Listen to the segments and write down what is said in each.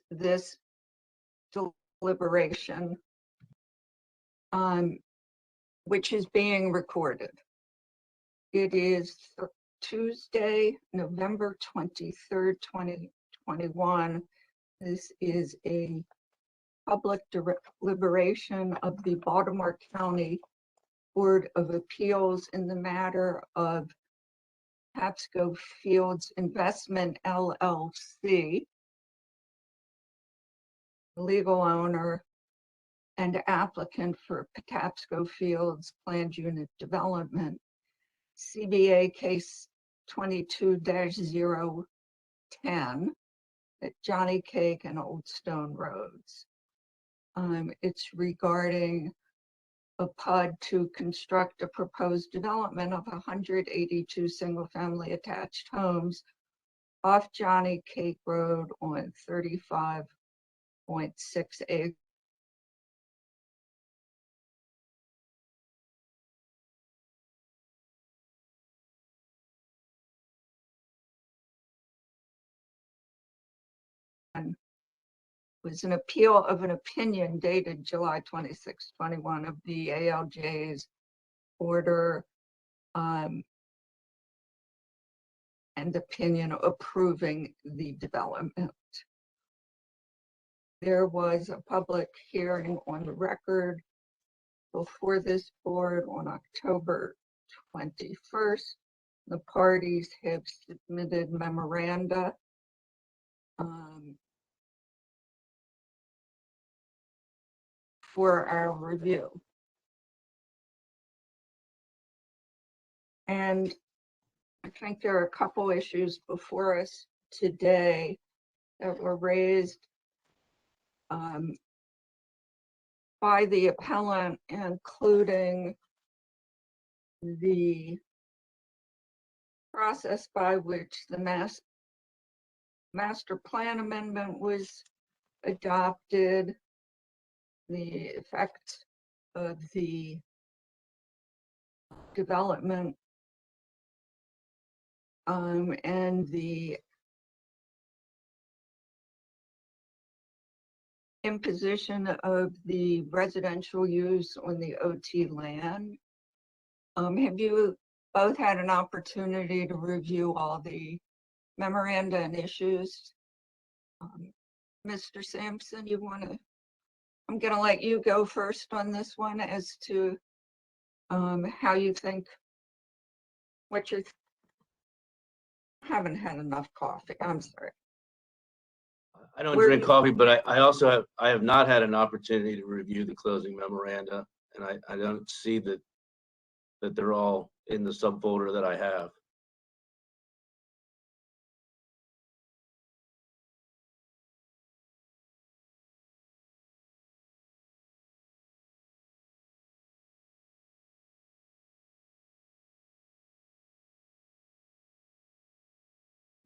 this deliberation, which is being recorded. It is Tuesday, November 23rd, 2021. This is a public deliberation of the Baltimore County Board of Appeals in the matter of Patapsco Fields Investment LLC, legal owner and applicant for Patapsco Fields Planned Unit Development, CBA case 22-010 at Johnny Cake and Old Stone Roads. It's regarding a PUD to construct a proposed development of 182 single-family attached homes off Johnny Cake Road on 35.6 acres. Was an appeal of an opinion dated July 26, 21 of the ALJ's order and opinion approving the development. There was a public hearing on the record before this board on October 21st. The parties have submitted memoranda for our review. And I think there are a couple issues before us today that were raised by the appellant, including the process by which the master plan amendment was adopted, the effect of the development and the imposition of the residential use on the OT land. Have you both had an opportunity to review all the memoranda and issues? Mr. Sampson, you want to? I'm going to let you go first on this one as to how you think, what you're. Haven't had enough coffee. I'm sorry. I don't drink coffee, but I have not had an opportunity to review the closing memoranda, and I don't see that they're all in the subfolder that I have.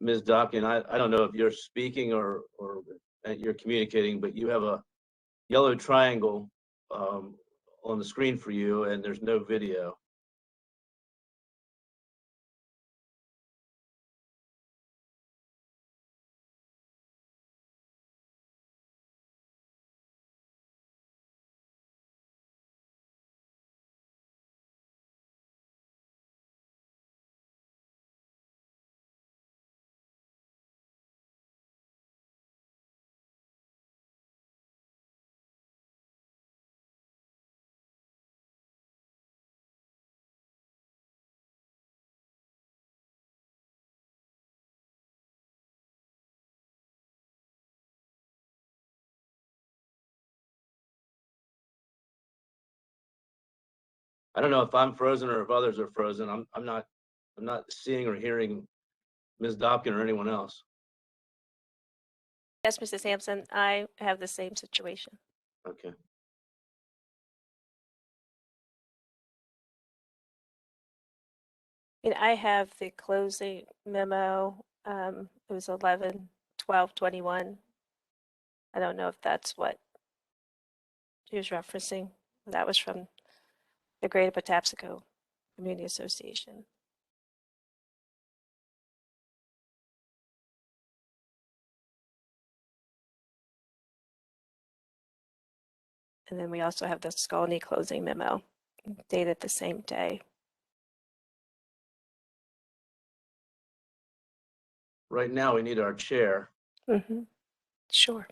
Ms. Dopkin, I don't know if you're speaking or you're communicating, but you have a yellow triangle on the screen for you, and there's no video. I don't know if I'm frozen or if others are frozen. I'm not seeing or hearing Ms. Dopkin or anyone else. Yes, Mr. Sampson, I have the same situation. Okay. I have the closing memo. It was 11/12/21. I don't know if that's what he was referencing. That was from the Greater Patapsco Community Association. And then we also have the Skolny closing memo dated the same day. Right now, we need our chair. Sure.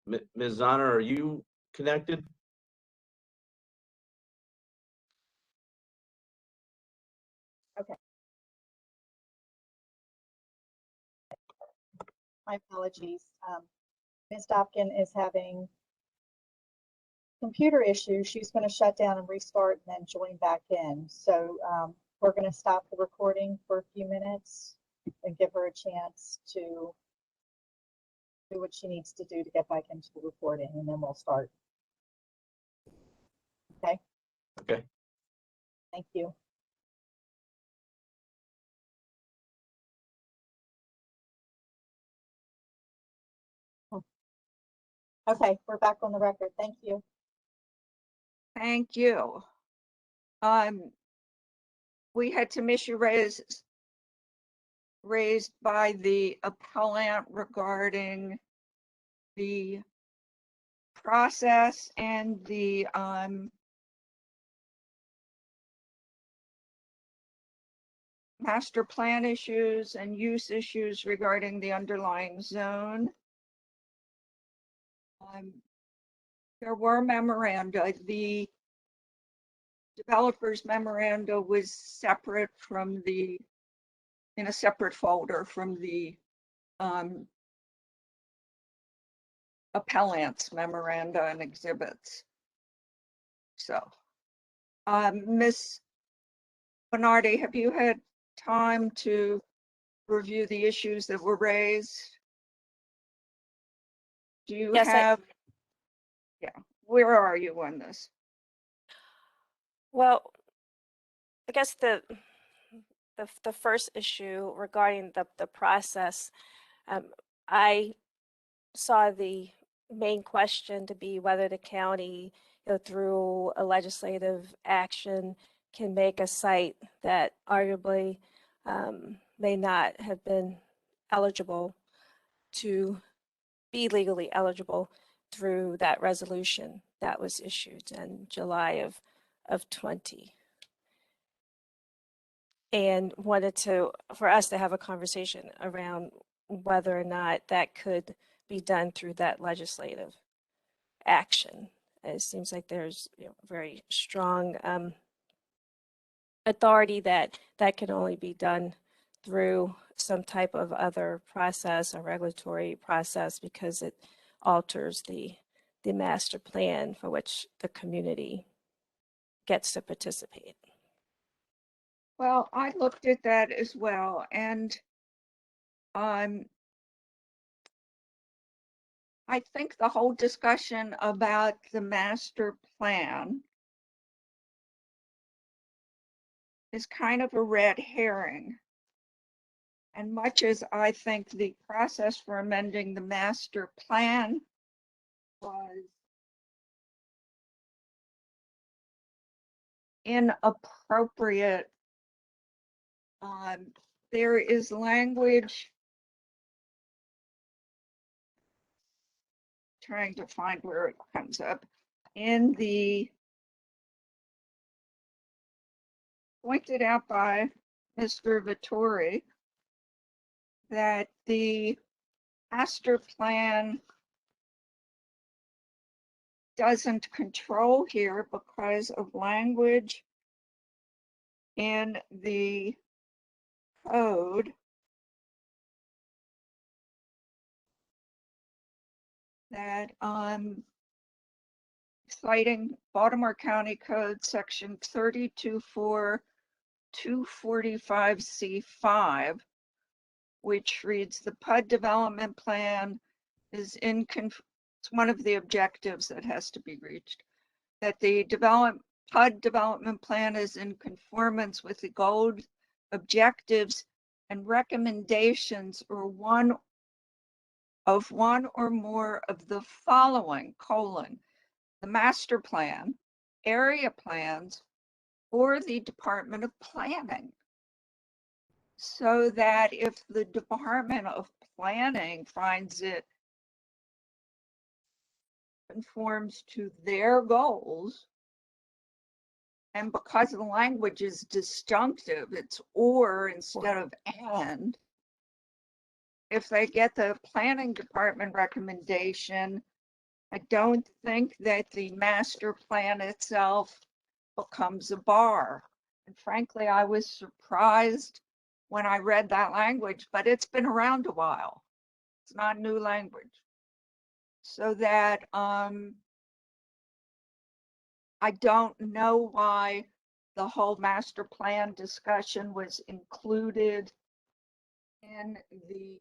Ms. Zonner, are you connected? My apologies. Ms. Dobkin is having computer issues. She's going to shut down and restart and then join back in. So we're going to stop the recording for a few minutes and give her a chance to do what she needs to do to get back into the recording, and then we'll start. Okay. Okay. Thank you. Okay, we're back on the record. Thank you. Thank you. We had some issue raised by the appellant regarding the process and the master plan issues and use issues regarding the underlying zone. There were memoranda. The developer's memoranda was separate from the, in a separate folder from the appellant's memoranda and exhibits. So, Ms. Bernardi, have you had time to review the issues that were raised? Do you Yes, have, yeah, where are you on this? well, I guess the first issue regarding the process, I saw the main question to be whether the county, through a legislative action, can make a site that arguably may not have been eligible to be legally eligible through that resolution that was issued in July of 20. And wanted for us to have a conversation around whether or not that could be done through that legislative action. It seems like there's very strong authority that can only be done through some type of other process or regulatory process because it alters the master plan for which the community gets to participate. Well, I looked at that as well, and I think the whole discussion about the master plan is kind of a red herring. And much as I think the process for amending the master plan was inappropriate, there is language, trying to find where it comes up, in the, pointed out by Mr. Vittori, that the master plan doesn't control here because of language in the code that citing Baltimore County Code section 324245C5, which reads the PUD development plan is it's one of the objectives that has to be reached, that the PUD development plan is in conformance with the goals, objectives, and recommendations or one or more of the following, the master plan, area plans, or the Department of Planning. So that if the Department of Planning finds it conforms to their goals. And because the language is disjunctive, it's or instead of and. If they get the planning department recommendation, I don't think that the master plan itself becomes a bar. And frankly, I was surprised when I read that language, but it's been around a while. It's not new language. So that I don't know why the whole master plan discussion was included in the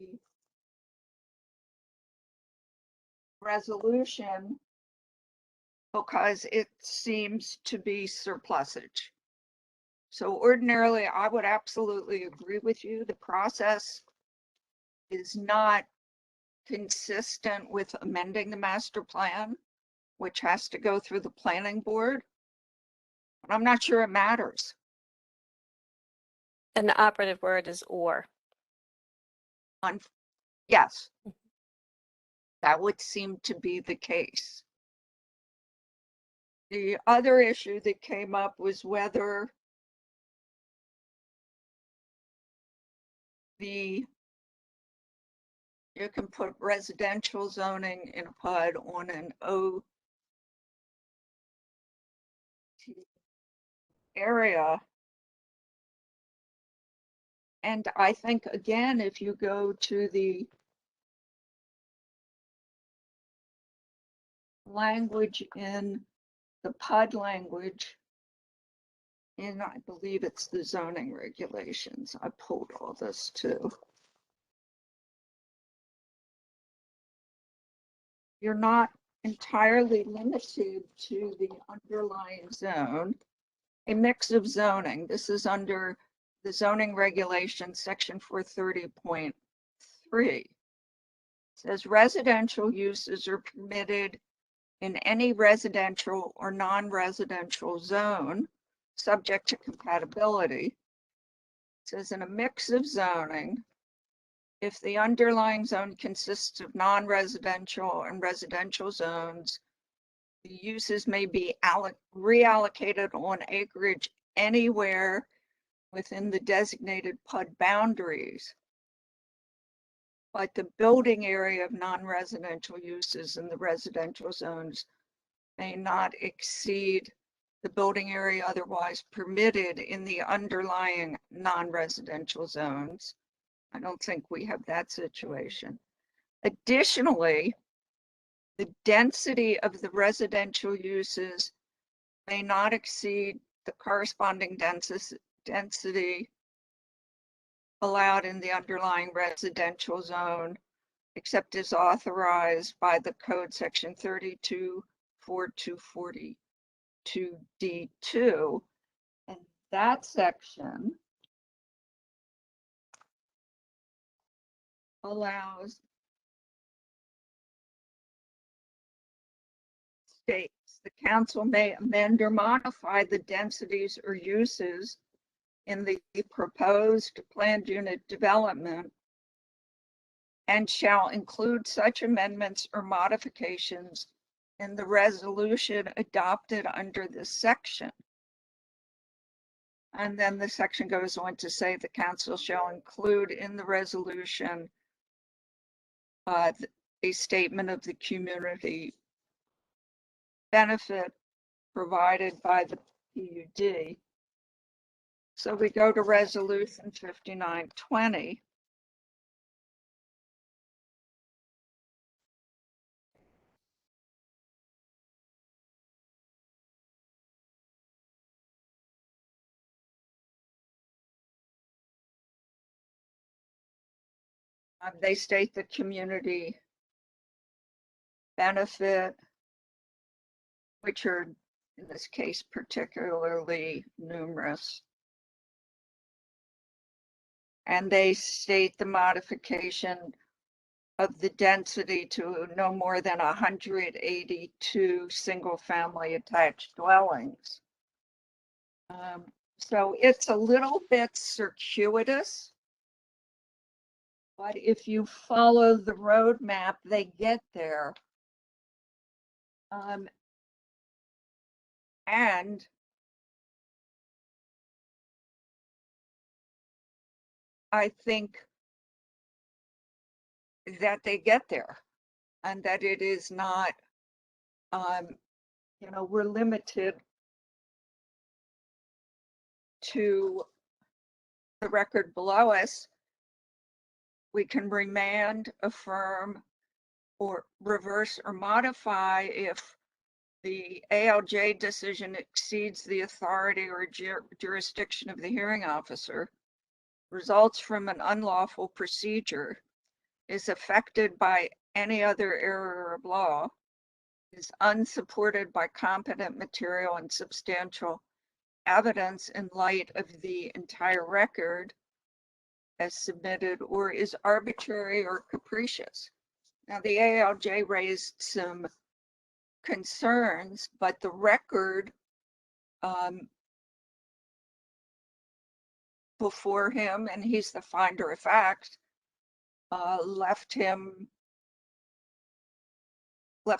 resolution, because it seems to be surplusage. So ordinarily, I would absolutely agree with you. The process is not consistent with amending the master plan, which has to go through the planning board. But I'm not sure it matters. And the operative word is or. Yes, that would seem to be the case. The other issue that came up was whether you can put residential zoning in a PUD on an OT area. And I think, again, if you go to the language in the PUD language, and I believe it's the zoning regulations. I pulled all this too. You're not entirely limited to the underlying zone. A mix of zoning. This is under the zoning regulation, section 430.3. Says residential uses are permitted in any residential or non-residential zone, subject to compatibility. It says in a mix of zoning, if the underlying zone consists of non-residential and residential zones, the uses may be reallocated on acreage anywhere within the designated PUD boundaries. But the building area of non-residential uses in the residential zones may not exceed the building area otherwise permitted in the underlying non-residential zones. I don't think we have that situation. Additionally, the density of the residential uses may not exceed the corresponding density allowed in the underlying residential zone, except as authorized by the code section 32.4242D2. And that section allows states the council may amend or modify the densities or uses in the proposed planned unit development and shall include such amendments or modifications in the resolution adopted under this section. And then the section goes on to say the council shall include in the resolution a statement of the community benefit provided by the PUD. So we go to resolution 5920. They state the community benefit, which are in this case particularly numerous. And they state the modification of the density to no more than 182 single-family attached dwellings. So it's a little bit circuitous, but if you follow the roadmap, they get there. And I think that they get there and that it is not, we're limited to the record below us. We can remand, affirm, or reverse or modify if the ALJ decision exceeds the authority or jurisdiction of the hearing officer, results from an unlawful procedure, is affected by any other error of law, is unsupported by competent material and substantial evidence in light of the entire record as submitted, or is arbitrary or capricious. Now, the ALJ raised some concerns, but the record before him, and he's the finder of fact, left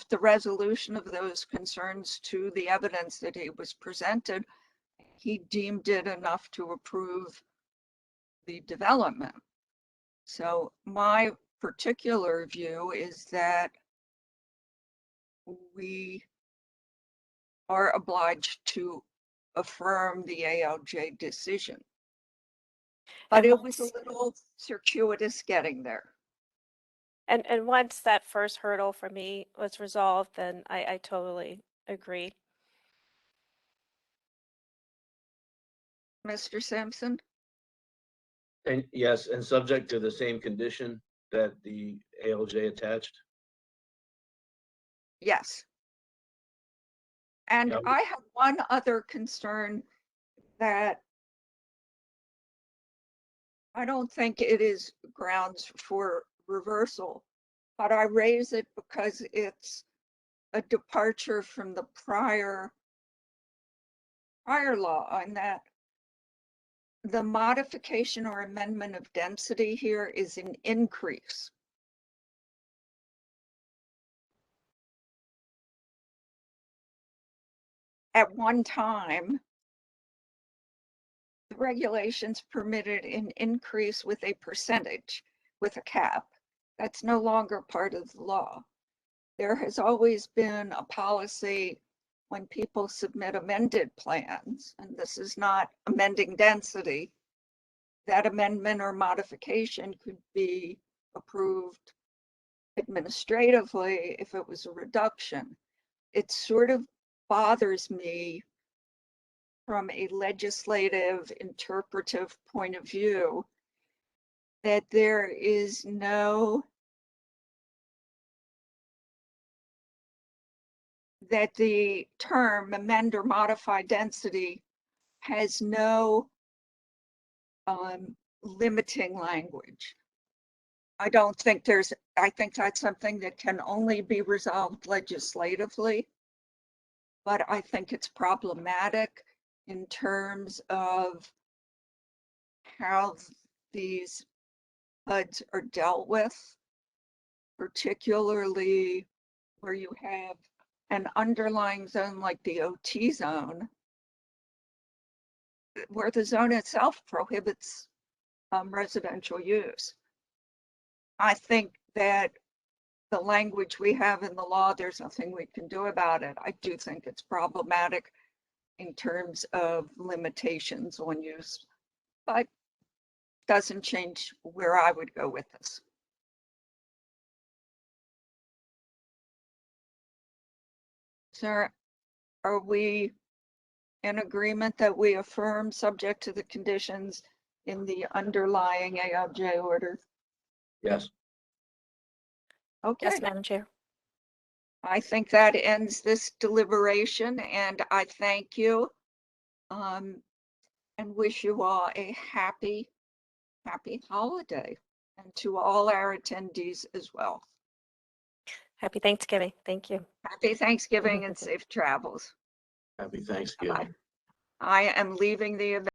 the resolution of those concerns to the evidence that he was presented. He deemed it enough to approve the development. So my particular view is that we are obliged to affirm the ALJ decision. But And it was a little circuitous getting there. And once that first hurdle for me was resolved, then I totally agree. Mr. Sampson? And yes, and subject to the same condition that the ALJ attached. Yes. And Yeah. I have one other concern that I don't think it is grounds for reversal, but I raise it because it's a departure from the prior law, and that the modification or amendment of density here is an increase. At one time, the regulations permitted an increase with a percentage, with a cap. That's no longer part of the law. There has always been a policy when people submit amended plans, and this is not amending density, that amendment or modification could be approved administratively if it was a reduction. It sort of bothers me from a legislative interpretive point of view that there is that the term amend or modify density has no limiting language. I think that's something that can only be resolved legislatively, but I think it's problematic in terms of how these PUDs are dealt with, particularly where you have an underlying zone like the OT zone, where the zone itself prohibits residential use. I think that the language we have in the law, there's nothing we can do about it. I do think it's problematic in terms of limitations on use, but doesn't change where I would go with this. Sir, are we in agreement that we affirm subject to the conditions in the underlying ALJ order? Yes. Okay. Yes, Madam Chair. I think that ends this deliberation, and I thank you and wish you all a happy holiday, and to all our attendees as well. Happy Thanksgiving. Thank you. Happy Thanksgiving and safe travels. Happy Thanksgiving. I am leaving the event.